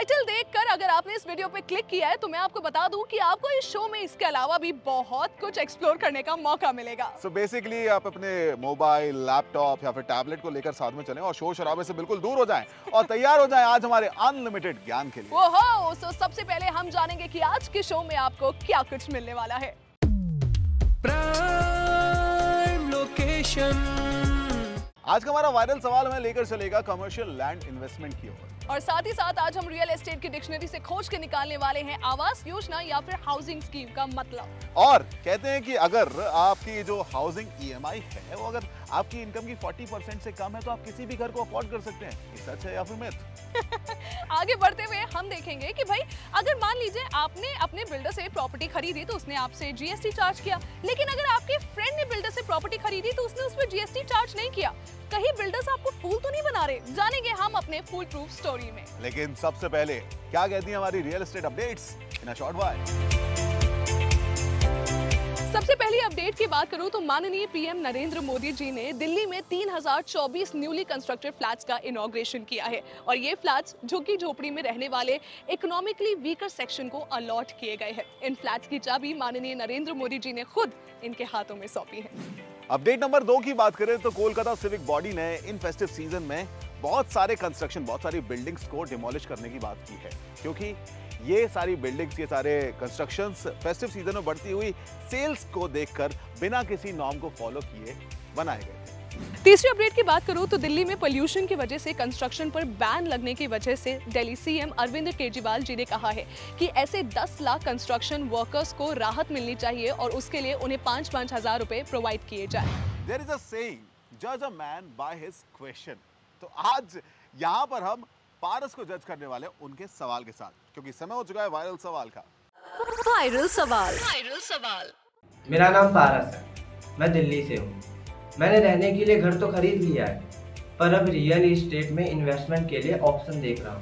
Title देखकर अगर आपने इस वीडियो पे क्लिक किया है तो मैं आपको बता दूं कि आपको इस शो में इसके अलावा भी बहुत कुछ एक्सप्लोर करने का मौका मिलेगा। सो बेसिकली आप अपने मोबाइल, लैपटॉप या फिर टैबलेट को लेकर साथ में चलें और शोर शराबे से बिल्कुल दूर हो जाएं और तैयार हो जाएं आज हमारे अनलिमिटेड ज्ञान के लिए। ओहो, सो सबसे पहले हम जानेंगे कि आज के शो में आपको क्या कुछ मिलने वाला है। Prime location. आज का हमारा वायरल सवाल हमें लेकर चलेगा कमर्शियल लैंड इन्वेस्टमेंट की ओर। और साथ ही साथ आज हम रियल एस्टेट की डिक्शनरी से खोज के निकालने वाले हैं आवास योजना या फिर हाउसिंग स्कीम का मतलब। और कहते हैं कि अगर आपकी जो हाउसिंग ईएमआई है वो अगर आपकी इनकम की 40% से कम है तो आप किसी भी घर को अफोर्ड कर सकते हैं। ये सच है या फिर मिथ? आगे बढ़ते हुए हम देखेंगे कि भाई अगर मान लीजिए आपने अपने बिल्डर से प्रॉपर्टी खरीदी तो उसने आपसे जीएसटी चार्ज किया, लेकिन अगर आपके फ्रेंड ने बिल्डर से प्रॉपर्टी खरीदी तो उसने उसमें जीएसटी चार्ज नहीं किया, कहीं बिल्डर्स आपको फूल तो नहीं बना रहे? जानेंगे हम अपने फुल प्रूफ स्टोरी में। लेकिन सबसे पहले क्या कहती है हमारी real estate updates in a short while. सबसे पहली अपडेट की बात करूं तो माननीय पीएम नरेंद्र मोदी जी ने दिल्ली में 3024 न्यूली कंस्ट्रक्टेड फ्लैट्स का इनॉग्रेशन किया है और ये फ्लैट्स झुग्गी झोपड़ी में रहने वाले इकोनॉमिकली वीकर सेक्शन को अलॉट किए गए हैं। इन फ्लैट्स की चाबी माननीय नरेंद्र मोदी जी ने खुद इनके हाथों में सौंपी है। अपडेट नंबर 2 की बात करें तो कोलकाता सिविक बॉडी ने इन फेस्टिव सीजन में बहुत सारे कंस्ट्रक्शन, बहुत सारी बिल्डिंग्स को डिमोलिश करने की बात की है, क्योंकि ये सारी बिल्डिंग्स, ये सारे कंस्ट्रक्शंस फेस्टिव सीजन में बढ़ती हुई सेल्स को देखकर बिना किसी नॉर्म को फॉलो किए बनाए गए थे। तीसरी अपडेट की बात करूं तो दिल्ली में पोल्यूशन की वजह से कंस्ट्रक्शन पर बैन लगने की वजह से दिल्ली सीएम अरविंद केजरीवाल जी ने कहा है कि ऐसे 10 लाख कंस्ट्रक्शन वर्कर्स को राहत मिलनी चाहिए और उसके लिए उन्हें 5-5 हजार रुपए प्रोवाइड किए जाए। There is a saying, judge a man by his question। तो आज यहाँ पर हम पारस को जज करने वाले उनके सवाल के साथ, क्योंकि समय हो चुका है वायरल सवाल का। वायरल सवाल। मेरा नाम पारस है, मैं दिल्ली से हूँ। मैंने रहने के लिए घर तो खरीद लिया है, पर अब रियल एस्टेट में इन्वेस्टमेंट के लिए ऑप्शन देख रहा हूँ।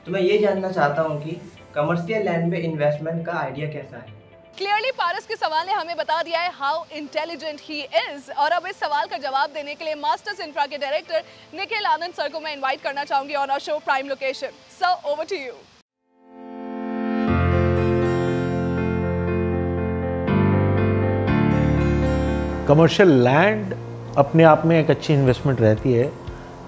तो मैं ये जानना चाहता हूँ कि कमर्शियल लैंड में इन्वेस्टमेंट का आइडिया कैसा है। क्लियरली पारस के सवाल ने हमें बता दिया है हाउ इंटेलिजेंट ही इज। और अब इस सवाल का जवाब देने के लिए मास्टर्स इंफ्रा के डायरेक्टर निखिल आनंद सर को मैं इनवाइट करना चाहूंगी on our show prime location. Sir, over to you. Commercial land अपने आप में एक अच्छी इन्वेस्टमेंट रहती है,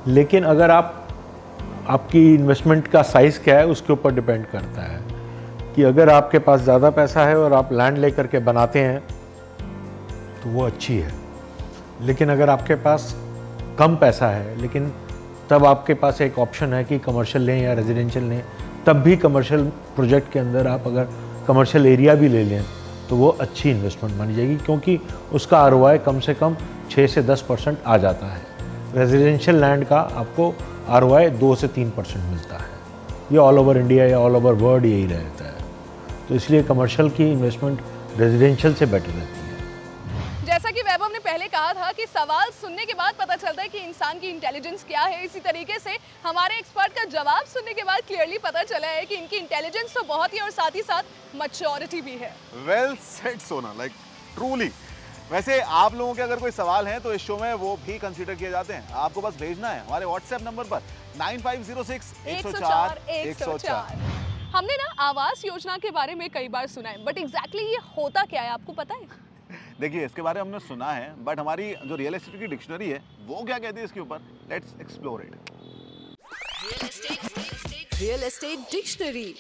लेकिन अगर आपकी इन्वेस्टमेंट का साइज़ क्या है उसके ऊपर डिपेंड करता है कि अगर आपके पास ज़्यादा पैसा है और आप लैंड लेकर के बनाते हैं तो वो अच्छी है, लेकिन अगर आपके पास कम पैसा है लेकिन तब आपके पास एक ऑप्शन है कि कमर्शियल लें या रेजिडेंशियल लें, तब भी कमर्शियल प्रोजेक्ट के अंदर आप अगर कमर्शियल एरिया भी ले लें तो वो अच्छी इन्वेस्टमेंट मानी जाएगी, क्योंकि उसका आरओआई कम से कम 6 से 10% आ जाता है। रेजिडेंशियल लैंड का आपको आरओआई 2 से 3% मिलता है। ये ऑल ओवर इंडिया या ऑल ओवर वर्ल्ड यही रहता है, तो इसलिए कमर्शियल की इन्वेस्टमेंट रेजिडेंशियल से बेटर रहती है। जैसा कि वैभव ने पहले कहा था कि सवाल सुनने के बाद पता चलता है कि इंसान की इंटेलिजेंस क्या है, इसी तरीके से हमारे एक्सपर्ट का जवाब सुनने के बाद क्लियरली पता चला है कि इनकी इंटेलिजेंस तो बहुत ही और साथ ही साथ मैच्योरिटी भी है। वेल सेड सोना, लाइक ट्रूली। वैसे आप लोगों के अगर कोई सवाल हैं तो इस शो में वो भी कंसीडर किए जाते हैं। आपको बस भेजना है हमारे व्हाट्सएप नंबर पर 9506 104 104। हमने ना आवास योजना के बारे में कई बार सुना है, बट एग्जैक्टली ये होता क्या है आपको पता है? देखिए, इसके बारे में हमने सुना है, बट हमारी जो रियल एस्टेट की डिक्शनरी है वो क्या कहती है इसके ऊपर, let's explore it. Real estate dictionary.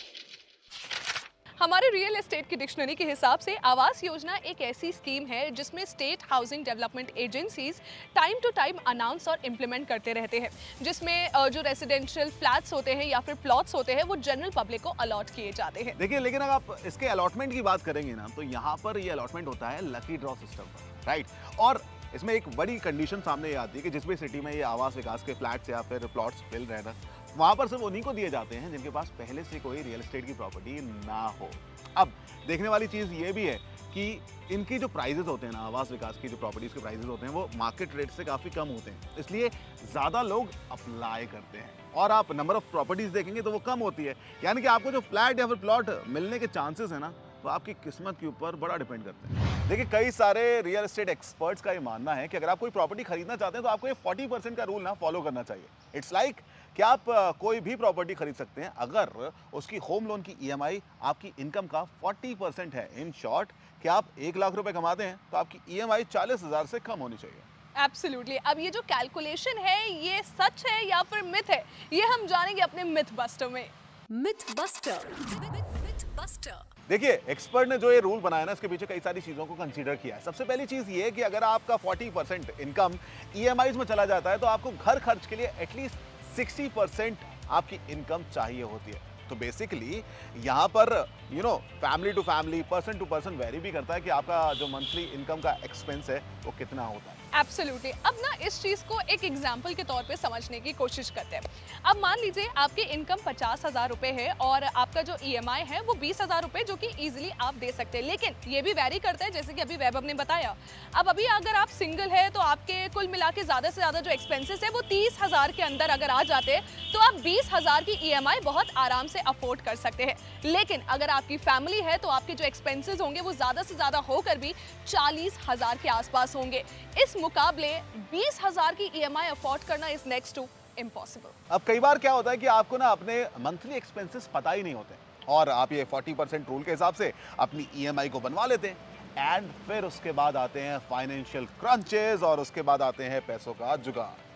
हमारे रियल एस्टेट की डिक्शनरी के हिसाब से आवास योजना एक ऐसी स्कीम है जिसमें state housing development agencies time to time announce और इम्प्लीमेंट करते रहते हैं, जिसमें जो रेजिडेंशियल फ्लैट्स होते हैं या फिर प्लॉट्स होते हैं वो जनरल पब्लिक को अलॉट किए जाते हैं। देखिए, लेकिन अगर आप इसके अलॉटमेंट की बात करेंगे ना तो यहाँ पर ये अलॉटमेंट होता है लकी ड्रॉ सिस्टम पर, राइट। और इसमें एक बड़ी कंडीशन सामने आती है कि जिस भी सिटी में ये आवास विकास के फ्लैट्स या फिर प्लॉट्स मिल रहे हैं वहाँ पर सिर्फ उन्हीं को दिए जाते हैं जिनके पास पहले से कोई रियल एस्टेट की प्रॉपर्टी ना हो। अब देखने वाली चीज़ ये भी है कि इनकी जो प्राइजेस होते हैं ना, आवास विकास की जो प्रॉपर्टीज़ के प्राइजेस होते हैं वो मार्केट रेट से काफ़ी कम होते हैं, इसलिए ज़्यादा लोग अप्लाई करते हैं। और आप नंबर ऑफ प्रॉपर्टीज़ देखेंगे तो वो कम होती है, यानी कि आपको जो फ्लैट या फिर प्लॉट मिलने के चांसेस है ना वो आपकी किस्मत के ऊपर बड़ा डिपेंड करते हैं। देखिए, कई सारे रियल एस्टेट एक्सपर्ट्स का ये मानना है कि अगर आप कोई प्रॉपर्टी खरीदना चाहते हैं तो आपको ये 40% का रूल ना फॉलो करना चाहिए। इट्स लाइक कि आप कोई भी प्रॉपर्टी खरीद सकते हैं अगर उसकी होम लोन की ईएमआई आपकी इनकम का 40% है। इन शॉर्ट कि आप 1 लाख रुपए कमाते हैं तो आपकी ईएमआई 40,000 से कम होनी चाहिए। एब्सोल्युटली। अब ये जो कैलकुलेशन है ये सच है या फिर मिथ है, ये हम जानेंगे अपने मिथ बस्टर में। Myth buster. देखिए, एक्सपर्ट ने जो ये रूल बनाया ना, इसके पीछे कई सारी चीजों को कंसीडर किया है। सबसे पहली चीज ये है कि अगर आपका 40% इनकम ईएमआईज में चला जाता है तो आपको घर खर्च के लिए एटलीस्ट 60% आपकी इनकम चाहिए होती है। तो बेसिकली यहाँ पर family to family, person to person vary भी करता है कि आपका जो मंथली इनकम का एक्सपेंस है वो कितना होता है। एब्सोल्युटली। अब ना इस चीज़ को एक एग्जाम्पल के तौर पे समझने की कोशिश करते हैं। अब मान लीजिए आपकी इनकम 50,000 रुपये है और आपका जो ईएमआई है वो 20,000 रुपये, जो कि इजीली आप दे सकते हैं। लेकिन ये भी वैरी करता है, जैसे कि अभी वैभव ने बताया। अब अभी अगर आप सिंगल है तो आपके कुल मिला के ज़्यादा से ज़्यादा जो एक्सपेंसेस है वो 30,000 के अंदर अगर आ जाते हैं तो आप 20,000 की ईएमआई बहुत आराम से अफोर्ड कर सकते हैं। लेकिन अगर आपकी फैमिली है तो आपके जो एक्सपेंसेस होंगे वो ज़्यादा से ज़्यादा होकर भी 40,000 के आसपास होंगे। इस मुकाबले 20,000 की ईएमआई अफोर्ड करना इज नेक्स्ट टू इम्पॉसिबल। अब कई बार क्या होता है कि आपको ना अपने मंथली एक्सपेंसेस पता ही नहीं होते और आप ये 40% रूल के हिसाब से अपनी ईएमआई को बनवा लेते हैं एंड फिर उसके बाद आते हैं फाइनेंशियल क्रंचेस और उसके बाद आते हैं पैसों का जुगाड़।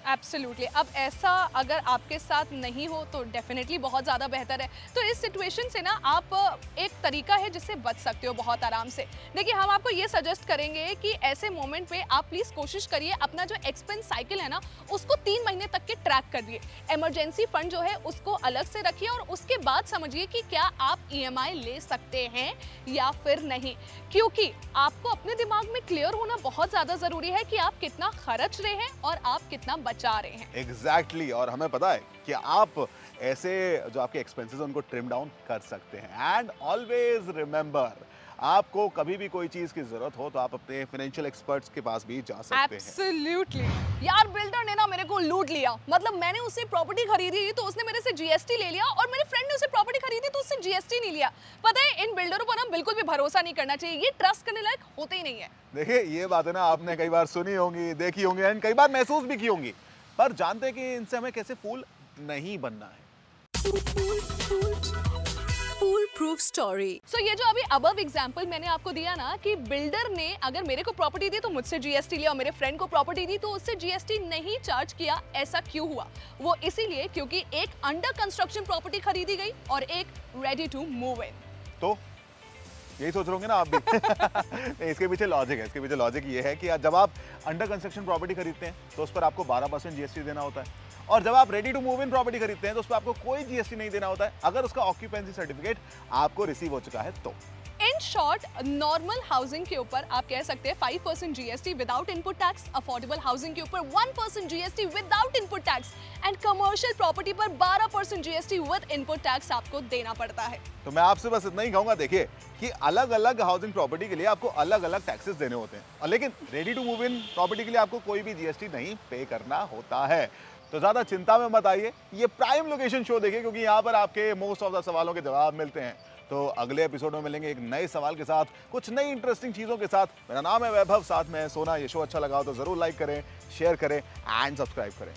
एब्सोल्युटली। अब ऐसा अगर आपके साथ नहीं हो तो डेफिनेटली बहुत ज़्यादा बेहतर है। तो इस सिचुएशन से ना आप एक तरीका है जिससे बच सकते हो बहुत आराम से। देखिए, हम आपको ये सजेस्ट करेंगे कि ऐसे मोमेंट पे आप प्लीज़ कोशिश करिए अपना जो एक्सपेंस साइकिल है ना उसको 3 महीने तक के ट्रैक कर दिए। इमरजेंसी फंड जो है उसको अलग से रखिए और उसके बाद समझिए कि क्या आप ईएमआई ले सकते हैं या फिर नहीं, क्योंकि आपको अपने दिमाग में क्लियर होना बहुत ज़्यादा ज़रूरी है कि आप कितना खर्च रहे हैं और आप कितना बचा रहे हैं। एग्जैक्टली। और हमें पता है कि आप ऐसे जो आपके एक्सपेंसेस उनको ट्रिम डाउन कर सकते हैं। एंड ऑलवेज रिमेंबर, आपको कभी भी कोई चीज की जरूरत हो तो आप अपने फाइनेंशियल एक्सपर्ट्स के पास भी जा सकते हैं। एब्सोल्युटली। यार, बिल्डर ने ना मेरे को लूट लिया। मतलब मैंने उससे प्रॉपर्टी खरीदी तो उसने मेरे से जीएसटी ले लिया और मेरे फ्रेंड ने उससे प्रॉपर्टी खरीदी तो उससे जीएसटी नहीं लिया। पता है, इन बिल्डरों पर ना बिल्कुल भी भरोसा नहीं करना चाहिए। ये ट्रस्ट करने लायक होते ही नहीं है। देखिए, ये बातें ना आपने कई बार सुनी होंगी, देखी होंगी एंड कई बार महसूस भी की होंगी, पर जानते हैं कि इनसे हमें कैसे फूल नहीं बनना है। फूल प्रूफ स्टोरी। सो ये जो अभी अबव एग्जांपल मैंने आपको दिया ना कि बिल्डर ने अगर मेरे को प्रॉपर्टी दी तो मुझसे जीएसटी लिया और मेरे फ्रेंड को प्रॉपर्टी दी तो उससे जीएसटी नहीं चार्ज किया, ऐसा क्यों हुआ? वो इसीलिए क्योंकि एक अंडर कंस्ट्रक्शन प्रॉपर्टी खरीदी गई और एक रेडी टू मूव इन। तो यही सोच रहे होंगे ना आप भी। इसके पीछे लॉजिक है। इसके पीछे लॉजिक ये है कि जब आप अंडर कंस्ट्रक्शन प्रॉपर्टी खरीदते हैं तो उस पर आपको 12% जीएसटी देना होता है और जब आप ready to move in property खरीदते हैं तो उस पर आपको कोई जीएसटी नहीं देना होता है अगर उसका ऑक्यूपेंसी सर्टिफिकेट आपको रिसीव हो चुका है तो। इन शॉर्ट, नॉर्मल हाउसिंग के ऊपर आप कह सकते हैं 5% GST without input tax, affordable housing के ऊपर 1% GST without input tax and commercial property पर 12% जीएसटी विद इनपुट टैक्स आपको देना पड़ता है। तो मैं आपसे बस इतना ही कहूंगा, देखिए कि अलग अलग हाउसिंग प्रॉपर्टी के लिए आपको अलग अलग टैक्सेस देने होते हैं और लेकिन ready to move in property के लिए आपको कोई भी जीएसटी नहीं पे करना होता है। तो ज्यादा चिंता में मत आइए, ये प्राइम लोकेशन शो देखिए क्योंकि यहाँ पर आपके मोस्ट ऑफ द सवालों के जवाब मिलते हैं। तो अगले एपिसोड में मिलेंगे एक नए सवाल के साथ, कुछ नई इंटरेस्टिंग चीजों के साथ। मेरा नाम है वैभव, साथ में सोना। ये शो अच्छा लगा हो तो जरूर लाइक करें, शेयर करें एंड सब्सक्राइब करें।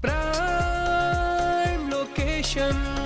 Prime location.